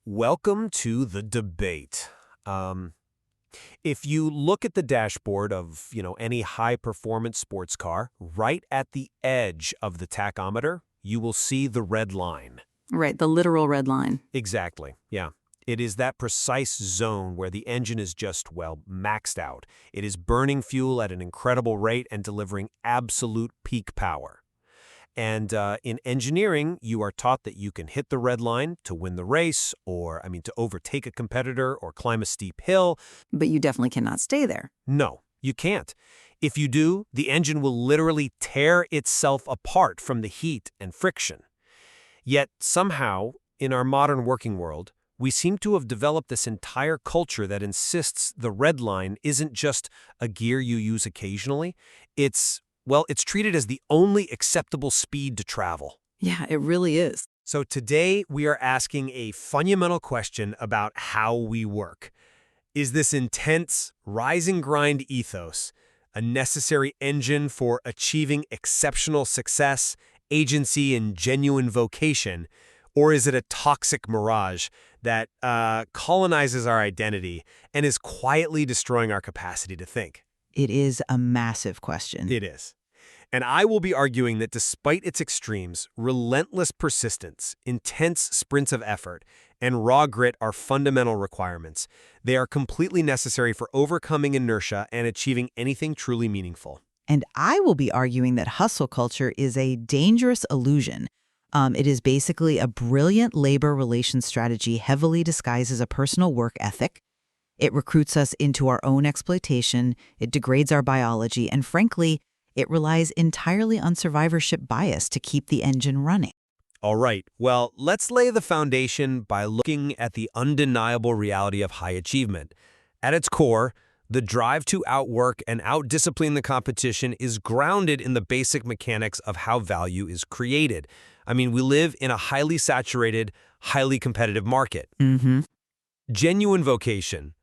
Welcome to the debate. If you look at the dashboard of, any high-performance sports car, right at the edge of the tachometer, you will see the red line. Right, the literal red line. Exactly, yeah. It is that precise zone where the engine is just, maxed out. It is burning fuel at an incredible rate and delivering absolute peak power. And in engineering, you are taught that you can hit the red line to win the race, or, to overtake a competitor or climb a steep hill. But you definitely cannot stay there. No, you can't. If you do, the engine will literally tear itself apart from the heat and friction. Yet, somehow, in our modern working world, we seem to have developed this entire culture that insists the red line isn't just a gear you use occasionally. It's treated as the only acceptable speed to travel. Yeah, it really is. So today we are asking a fundamental question about how we work. Is this intense, rise and grind ethos a necessary engine for achieving exceptional success, agency, and genuine vocation? Or is it a toxic mirage that colonizes our identity and is quietly destroying our capacity to think? It is a massive question. It is. And I will be arguing that despite its extremes, relentless persistence, intense sprints of effort, and raw grit are fundamental requirements. They are completely necessary for overcoming inertia and achieving anything truly meaningful. And I will be arguing that hustle culture is a dangerous illusion. It is basically a brilliant labor relations strategy heavily disguised as a personal work ethic. It recruits us into our own exploitation, it degrades our biology, and frankly, it relies entirely on survivorship bias to keep the engine running. All right, well, let's lay the foundation by looking at the undeniable reality of high achievement. At its core, the drive to outwork and outdiscipline the competition is grounded in the basic mechanics of how value is created. We live in a highly saturated, highly competitive market. Genuine vocation,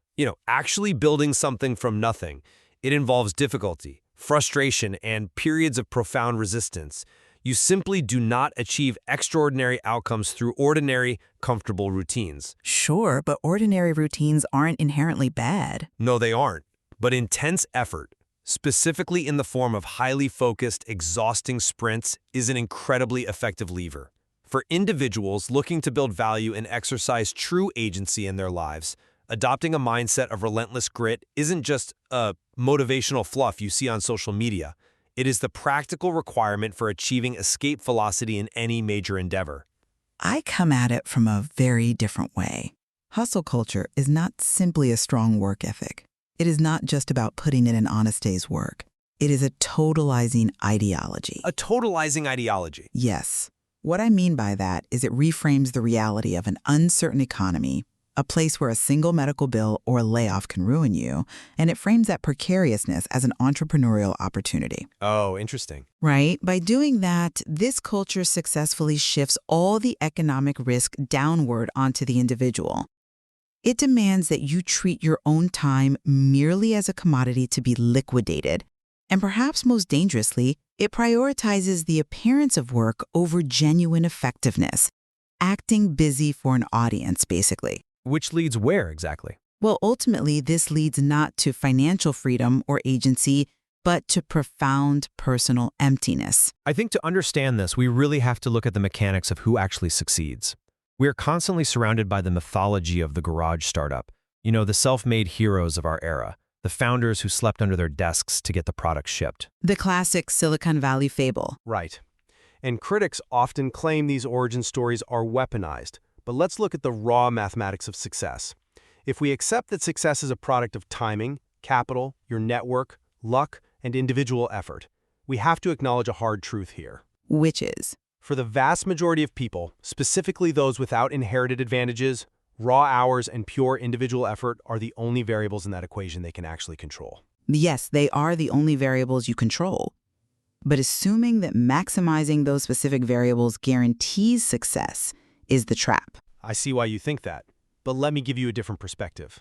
actually building something from nothing. It involves difficulty, frustration, and periods of profound resistance. You simply do not achieve extraordinary outcomes through ordinary, comfortable routines. Sure, but ordinary routines aren't inherently bad. No, they aren't. But intense effort, specifically in the form of highly focused, exhausting sprints, is an incredibly effective lever. For individuals looking to build value and exercise true agency in their lives, adopting a mindset of relentless grit isn't just a motivational fluff you see on social media. It is the practical requirement for achieving escape velocity in any major endeavor. I come at it from a very different way. Hustle culture is not simply a strong work ethic. It is not just about putting in an honest day's work. It is a totalizing ideology. A totalizing ideology. Yes. What I mean by that is it reframes the reality of an uncertain economy, a place where a single medical bill or layoff can ruin you, and it frames that precariousness as an entrepreneurial opportunity. Oh, interesting. Right? By doing that, this culture successfully shifts all the economic risk downward onto the individual. It demands that you treat your own time merely as a commodity to be liquidated. And perhaps most dangerously, it prioritizes the appearance of work over genuine effectiveness, acting busy for an audience, basically. Which leads where exactly? Well, ultimately, this leads not to financial freedom or agency, but to profound personal emptiness. I think to understand this, we really have to look at the mechanics of who actually succeeds. We are constantly surrounded by the mythology of the garage startup. The self-made heroes of our era, the founders who slept under their desks to get the product shipped. The classic Silicon Valley fable. Right. And critics often claim these origin stories are weaponized. But let's look at the raw mathematics of success. If we accept that success is a product of timing, capital, your network, luck, and individual effort, we have to acknowledge a hard truth here. Which is? For the vast majority of people, specifically those without inherited advantages, raw hours and pure individual effort are the only variables in that equation they can actually control. Yes, they are the only variables you control. But assuming that maximizing those specific variables guarantees success is the trap. I see why you think that, but let me give you a different perspective.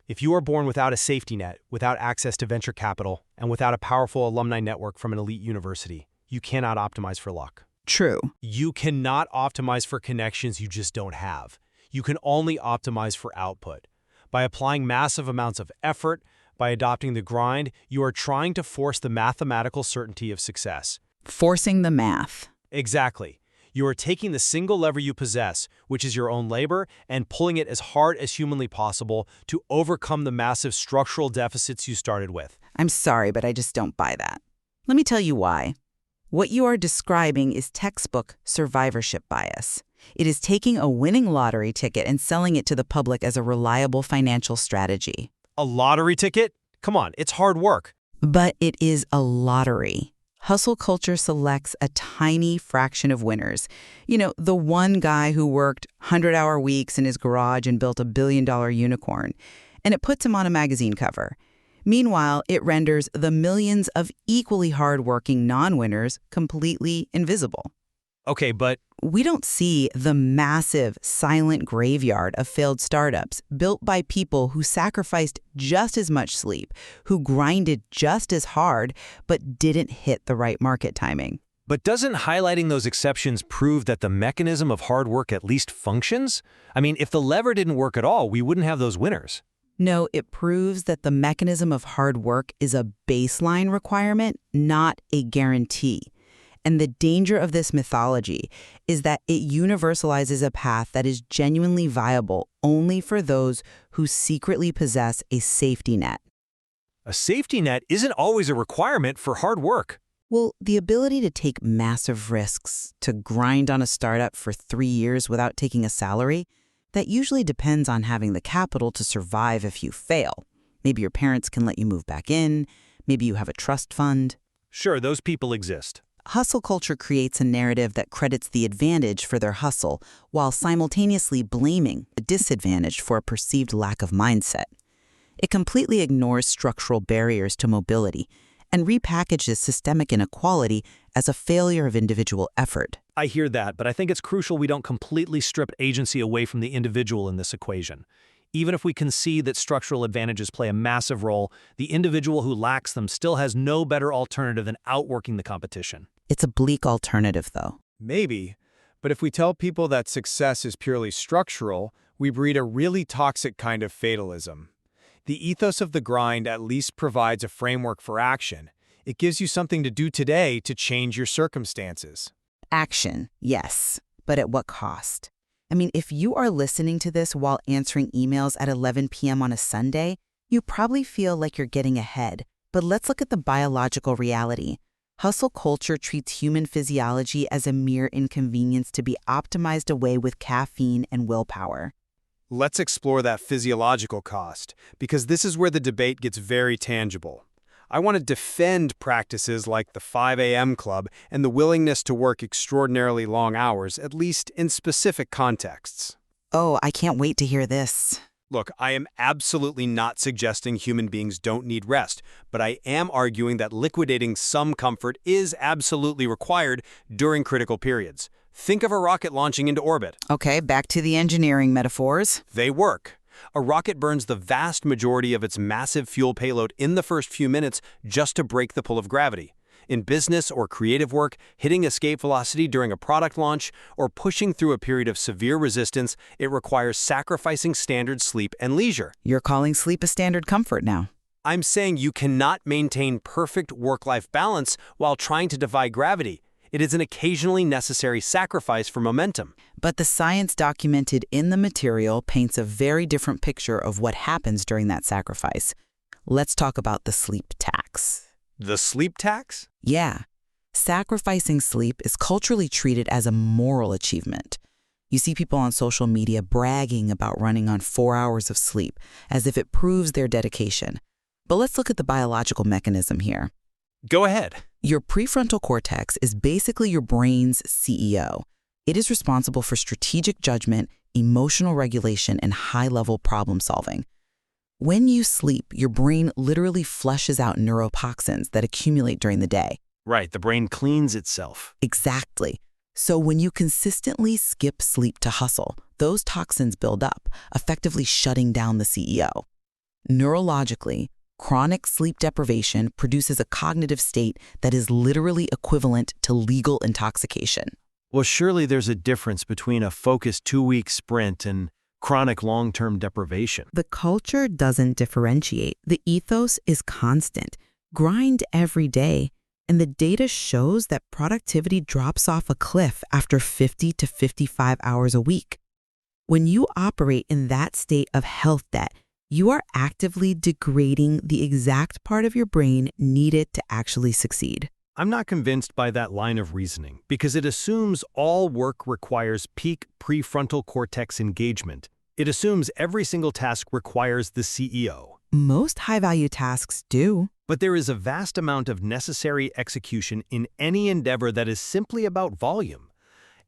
If you are born without a safety net, without access to venture capital, and without a powerful alumni network from an elite university, you cannot optimize for luck. True. You cannot optimize for connections you just don't have. You can only optimize for output. By applying massive amounts of effort, by adopting the grind, you are trying to force the mathematical certainty of success. Forcing the math. Exactly. You are taking the single lever you possess, which is your own labor, and pulling it as hard as humanly possible to overcome the massive structural deficits you started with. I'm sorry, but I just don't buy that. Let me tell you why. What you are describing is textbook survivorship bias. It is taking a winning lottery ticket and selling it to the public as a reliable financial strategy. A lottery ticket? Come on, it's hard work. But it is a lottery. Hustle culture selects a tiny fraction of winners. You know, the one guy who worked 100-hour weeks in his garage and built a billion-dollar unicorn. And it puts him on a magazine cover. Meanwhile, it renders the millions of equally hard-working non-winners completely invisible. Okay, but We don't see the massive, silent graveyard of failed startups built by people who sacrificed just as much sleep, who grinded just as hard, but didn't hit the right market timing. doesn't highlighting those exceptions prove that the mechanism of hard work at least functions? I mean, if the lever didn't work at all, we wouldn't have those winners. No, it proves that the mechanism of hard work is a baseline requirement, not a guarantee. And the danger of this mythology is that it universalizes a path that is genuinely viable only for those who secretly possess a safety net. A safety net isn't always a requirement for hard work. Well, the ability to take massive risks, to grind on a startup for 3 years without taking a salary, that usually depends on having the capital to survive if you fail. Maybe your parents can let you move back in. Maybe you have a trust fund. Sure, those people exist. Hustle culture creates a narrative that credits the advantage for their hustle while simultaneously blaming the disadvantage for a perceived lack of mindset. It completely ignores structural barriers to mobility and repackages systemic inequality as a failure of individual effort. I hear that, but I think it's crucial we don't completely strip agency away from the individual in this equation. Even if we concede that structural advantages play a massive role, the individual who lacks them still has no better alternative than outworking the competition. It's a bleak alternative, though. maybe. But if we tell people that success is purely structural, we breed a really toxic kind of fatalism. The ethos of the grind at least provides a framework for action. It gives you something to do today to change your circumstances. Action, yes, but at what cost? I mean, if you are listening to this while answering emails at 11 p.m. on a Sunday, you probably feel like you're getting ahead. But let's look at the biological reality. Hustle culture treats human physiology as a mere inconvenience to be optimized away with caffeine and willpower. Let's explore that physiological cost, because this is where the debate gets very tangible. I want to defend practices like the 5 a.m. club and the willingness to work extraordinarily long hours, at least in specific contexts. Oh, I can't wait to hear this. Look, I am absolutely not suggesting human beings don't need rest, but I am arguing that liquidating some comfort is absolutely required during critical periods. Think of a rocket launching into orbit. Okay, back to the engineering metaphors. They work. A rocket burns the vast majority of its massive fuel payload in the first few minutes just to break the pull of gravity. In business or creative work, hitting escape velocity during a product launch, or pushing through a period of severe resistance, it requires sacrificing standard sleep and leisure. You're calling sleep a standard comfort now. I'm saying you cannot maintain perfect work-life balance while trying to defy gravity. It is an occasionally necessary sacrifice for momentum. But the science documented in the material paints a very different picture of what happens during that sacrifice. Let's talk about the sleep tax. The sleep tax? Yeah. Sacrificing sleep is culturally treated as a moral achievement. You see people on social media bragging about running on 4 hours of sleep, as if it proves their dedication. But let's look at the biological mechanism here. Go ahead. Your prefrontal cortex is basically your brain's CEO. It is responsible for strategic judgment, emotional regulation, and high-level problem solving. When you sleep, your brain literally flushes out neurotoxins that accumulate during the day. Right, the brain cleans itself. Exactly. So when you consistently skip sleep to hustle, those toxins build up, effectively shutting down the CEO. Neurologically, chronic sleep deprivation produces a cognitive state that is literally equivalent to legal intoxication. Well, surely there's a difference between a focused 2-week sprint and chronic long-term deprivation. The culture doesn't differentiate. The ethos is constant. Grind every day. And the data shows that productivity drops off a cliff after 50 to 55 hours a week. When you operate in that state of health debt, you are actively degrading the exact part of your brain needed to actually succeed. I'm not convinced by that line of reasoning because it assumes all work requires peak prefrontal cortex engagement. It assumes every single task requires the CEO. Most high-value tasks do. But there is a vast amount of necessary execution in any endeavor that is simply about volume.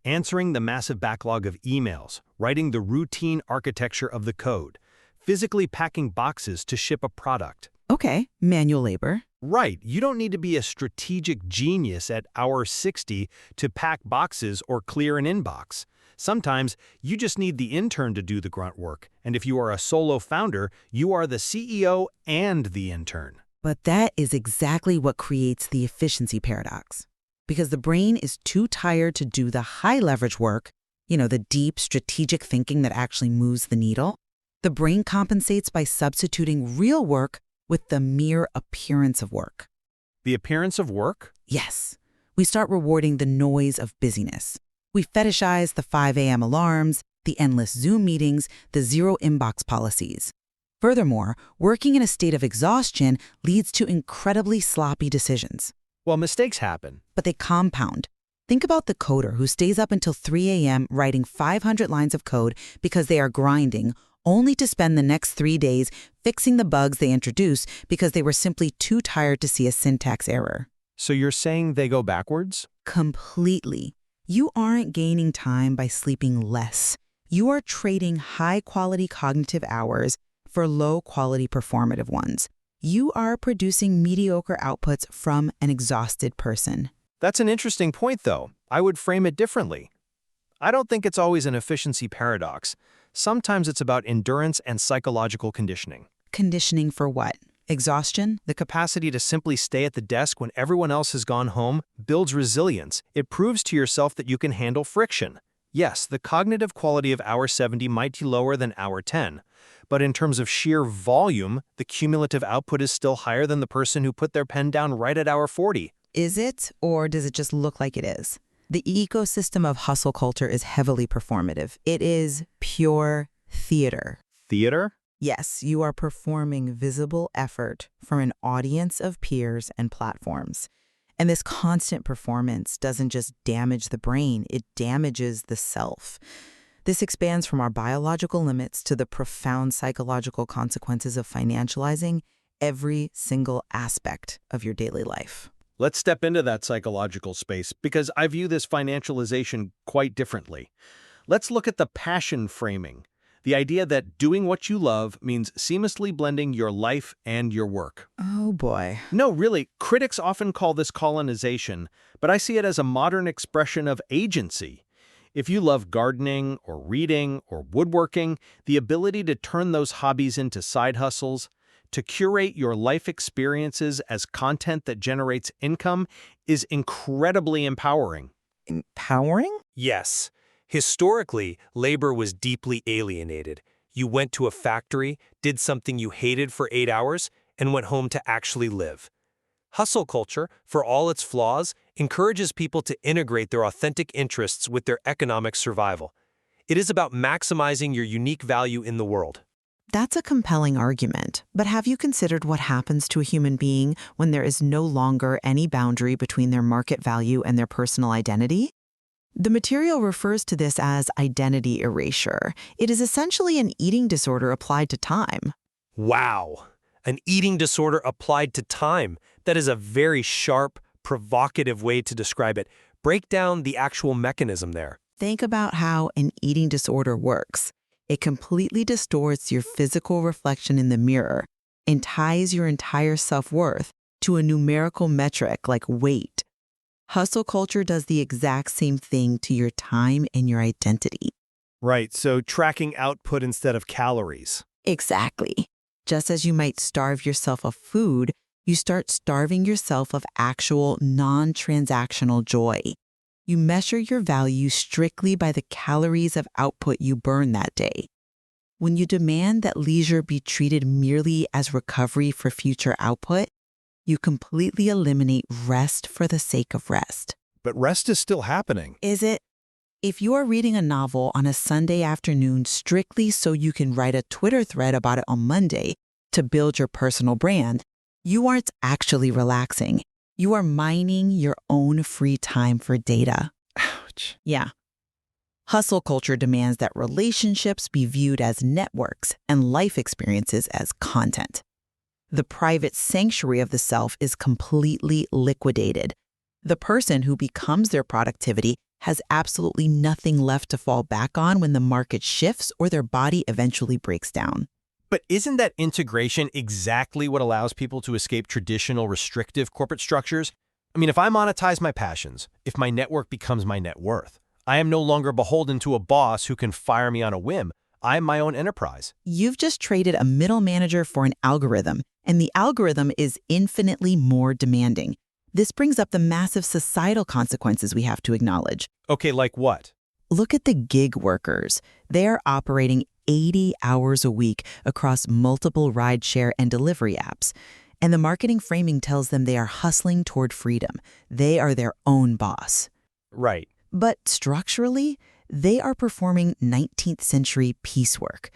Answering the massive backlog of emails, writing the routine architecture of the code, physically packing boxes to ship a product. Okay, manual labor. Right, you don't need to be a strategic genius at hour 60 to pack boxes or clear an inbox. Sometimes you just need the intern to do the grunt work, and if you are a solo founder, you are the CEO and the intern. But that is exactly what creates the efficiency paradox. Because the brain is too tired to do the high-leverage work, the deep strategic thinking that actually moves the needle, the brain compensates by substituting real work with the mere appearance of work. The appearance of work? Yes. We start rewarding the noise of busyness. We fetishize the 5 a.m. alarms, the endless Zoom meetings, the zero inbox policies. Furthermore, working in a state of exhaustion leads to incredibly sloppy decisions. Well, mistakes happen. But they compound. Think about the coder who stays up until 3 a.m. writing 500 lines of code because they are grinding, only to spend the next 3 days fixing the bugs they introduced because they were simply too tired to see a syntax error. So you're saying they go backwards? Completely. You aren't gaining time by sleeping less. You are trading high-quality cognitive hours for low-quality performative ones. You are producing mediocre outputs from an exhausted person. That's an interesting point, though. I would frame it differently. I don't think it's always an efficiency paradox. Sometimes it's about endurance and psychological conditioning. Conditioning for what? Exhaustion? The capacity to simply stay at the desk when everyone else has gone home builds resilience. It proves to yourself that you can handle friction. Yes, the cognitive quality of hour 70 might be lower than hour 10, but in terms of sheer volume, the cumulative output is still higher than the person who put their pen down right at hour 40. Is it, or does it just look like it is? The ecosystem of hustle culture is heavily performative. It is pure theater. Theater? Yes, you are performing visible effort for an audience of peers and platforms. And this constant performance doesn't just damage the brain, it damages the self. This expands from our biological limits to the profound psychological consequences of financializing every single aspect of your daily life. Let's step into that psychological space because I view this financialization quite differently. Let's look at the passion framing, the idea that doing what you love means seamlessly blending your life and your work. Oh boy. No, really, critics often call this colonization, but I see it as a modern expression of agency. If you love gardening or reading or woodworking, the ability to turn those hobbies into side hustles, to curate your life experiences as content that generates income is incredibly empowering. Empowering? Yes. Historically, labor was deeply alienated. You went to a factory, did something you hated for 8 hours, and went home to actually live. Hustle culture, for all its flaws, encourages people to integrate their authentic interests with their economic survival. It is about maximizing your unique value in the world. That's a compelling argument, but have you considered what happens to a human being when there is no longer any boundary between their market value and their personal identity? The material refers to this as identity erasure. It is essentially an eating disorder applied to time. Wow! An eating disorder applied to time. That is a very sharp, provocative way to describe it. Break down the actual mechanism there. Think about how an eating disorder works. It completely distorts your physical reflection in the mirror and ties your entire self-worth to a numerical metric like weight. Hustle culture does the exact same thing to your time and your identity. Right, so tracking output instead of calories. Exactly. Just as you might starve yourself of food, you start starving yourself of actual non-transactional joy. You measure your value strictly by the calories of output you burn that day. When you demand that leisure be treated merely as recovery for future output, you completely eliminate rest for the sake of rest. But rest is still happening. Is it? If you are reading a novel on a Sunday afternoon strictly so you can write a Twitter thread about it on Monday to build your personal brand, you aren't actually relaxing. You are mining your own free time for data. Ouch. Yeah. Hustle culture demands that relationships be viewed as networks and life experiences as content. The private sanctuary of the self is completely liquidated. The person who becomes their productivity has absolutely nothing left to fall back on when the market shifts or their body eventually breaks down. But isn't that integration exactly what allows people to escape traditional restrictive corporate structures? I mean, if I monetize my passions, if my network becomes my net worth, I am no longer beholden to a boss who can fire me on a whim. I am my own enterprise. You've just traded a middle manager for an algorithm, and the algorithm is infinitely more demanding. This brings up the massive societal consequences we have to acknowledge. Okay, like what? Look at the gig workers. They are operating 80 hours a week across multiple rideshare and delivery apps. And the marketing framing tells them they are hustling toward freedom. They are their own boss. Right. But structurally, they are performing 19th century piecework.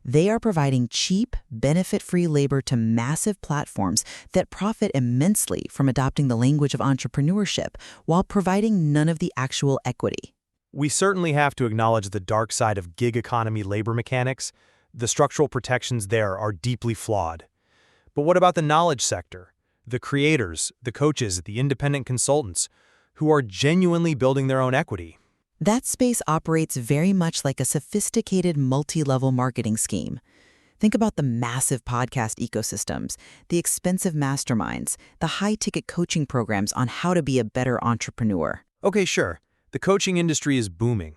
They are providing cheap, benefit-free labor to massive platforms that profit immensely from adopting the language of entrepreneurship while providing none of the actual equity. We certainly have to acknowledge the dark side of gig economy labor mechanics. The structural protections there are deeply flawed. But what about the knowledge sector? The creators, the coaches, the independent consultants, who are genuinely building their own equity? That space operates very much like a sophisticated multi-level marketing scheme. Think about the massive podcast ecosystems, the expensive masterminds, the high-ticket coaching programs on how to be a better entrepreneur. Okay, sure. The coaching industry is booming.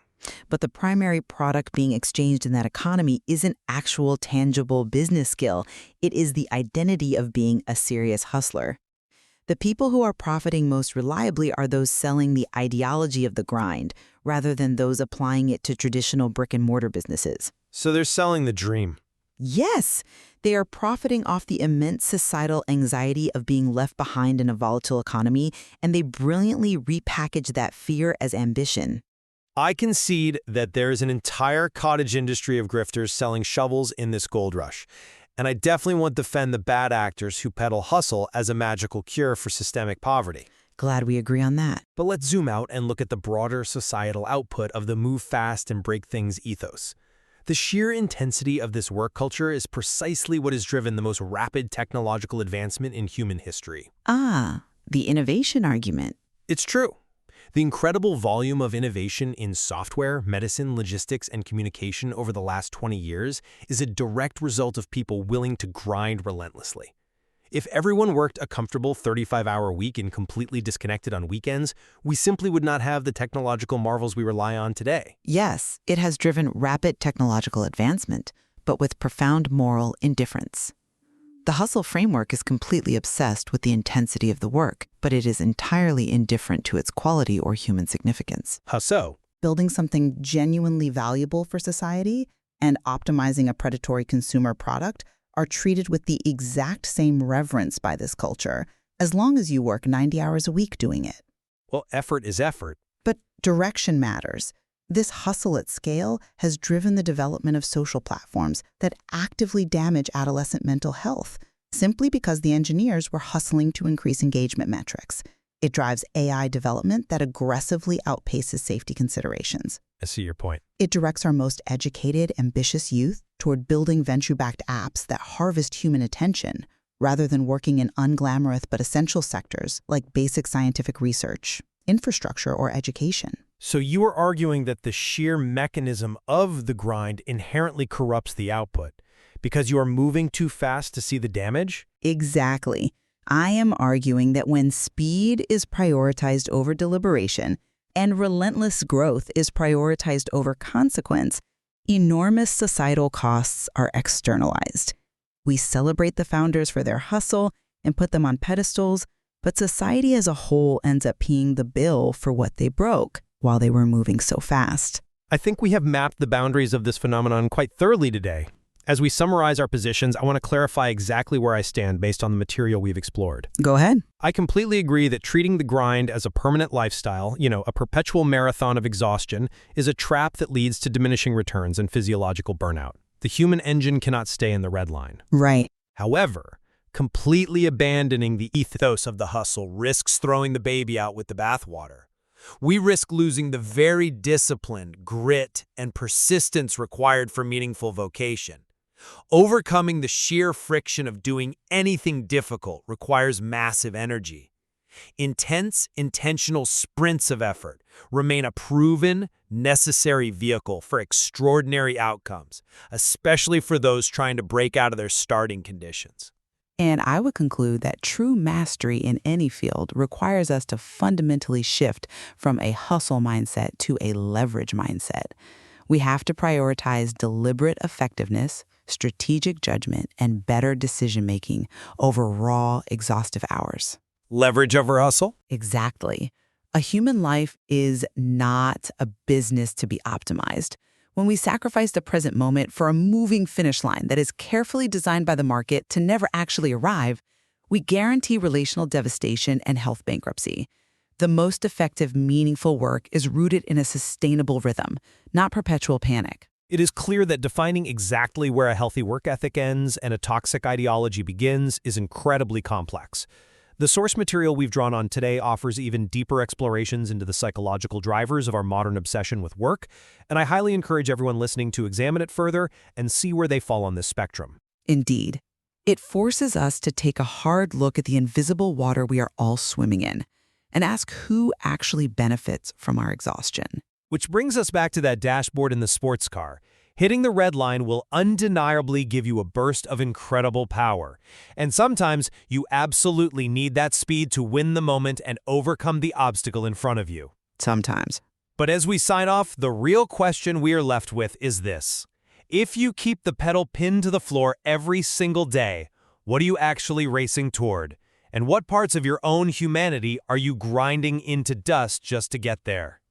But the primary product being exchanged in that economy isn't actual tangible business skill. It is the identity of being a serious hustler. The people who are profiting most reliably are those selling the ideology of the grind, rather than those applying it to traditional brick-and-mortar businesses. So they're selling the dream. Yes, they are profiting off the immense societal anxiety of being left behind in a volatile economy, and they brilliantly repackage that fear as ambition. I concede that there is an entire cottage industry of grifters selling shovels in this gold rush. And I definitely won't defend the bad actors who peddle hustle as a magical cure for systemic poverty. Glad we agree on that. But let's zoom out and look at the broader societal output of the move fast and break things ethos. The sheer intensity of this work culture is precisely what has driven the most rapid technological advancement in human history. Ah, the innovation argument. It's true. The incredible volume of innovation in software, medicine, logistics, and communication over the last 20 years is a direct result of people willing to grind relentlessly. If everyone worked a comfortable 35-hour week and completely disconnected on weekends, we simply would not have the technological marvels we rely on today. Yes, it has driven rapid technological advancement, but with profound moral indifference. The hustle framework is completely obsessed with the intensity of the work, but it is entirely indifferent to its quality or human significance. How so? Building something genuinely valuable for society and optimizing a predatory consumer product are treated with the exact same reverence by this culture, as long as you work 90 hours a week doing it. Well, effort is effort. But direction matters. This hustle at scale has driven the development of social platforms that actively damage adolescent mental health, simply because the engineers were hustling to increase engagement metrics. It drives AI development that aggressively outpaces safety considerations. I see your point. It directs our most educated, ambitious youth toward building venture-backed apps that harvest human attention, rather than working in unglamorous but essential sectors like basic scientific research, infrastructure, or education. So you are arguing that the sheer mechanism of the grind inherently corrupts the output, because you are moving too fast to see the damage? Exactly. I am arguing that when speed is prioritized over deliberation and relentless growth is prioritized over consequence, enormous societal costs are externalized. We celebrate the founders for their hustle and put them on pedestals, but society as a whole ends up paying the bill for what they broke while they were moving so fast. I think we have mapped the boundaries of this phenomenon quite thoroughly today. As we summarize our positions, I want to clarify exactly where I stand based on the material we've explored. Go ahead. I completely agree that treating the grind as a permanent lifestyle, a perpetual marathon of exhaustion, is a trap that leads to diminishing returns and physiological burnout. The human engine cannot stay in the red line. Right. However, completely abandoning the ethos of the hustle risks throwing the baby out with the bathwater. We risk losing the very discipline, grit, and persistence required for meaningful vocation. Overcoming the sheer friction of doing anything difficult requires massive energy. Intense, intentional sprints of effort remain a proven, necessary vehicle for extraordinary outcomes, especially for those trying to break out of their starting conditions. And I would conclude that true mastery in any field requires us to fundamentally shift from a hustle mindset to a leverage mindset. We have to prioritize deliberate effectiveness, strategic judgment, and better decision-making over raw, exhaustive hours. Leverage over hustle? Exactly. A human life is not a business to be optimized. When we sacrifice the present moment for a moving finish line that is carefully designed by the market to never actually arrive, we guarantee relational devastation and health bankruptcy. The most effective, meaningful work is rooted in a sustainable rhythm, not perpetual panic. It is clear that defining exactly where a healthy work ethic ends and a toxic ideology begins is incredibly complex. The source material we've drawn on today offers even deeper explorations into the psychological drivers of our modern obsession with work, and I highly encourage everyone listening to examine it further and see where they fall on this spectrum. Indeed. It forces us to take a hard look at the invisible water we are all swimming in and ask who actually benefits from our exhaustion. Which brings us back to that dashboard in the sports car. Hitting the red line will undeniably give you a burst of incredible power. And sometimes you absolutely need that speed to win the moment and overcome the obstacle in front of you. Sometimes. But as we sign off, the real question we are left with is this. If you keep the pedal pinned to the floor every single day, what are you actually racing toward? And what parts of your own humanity are you grinding into dust just to get there?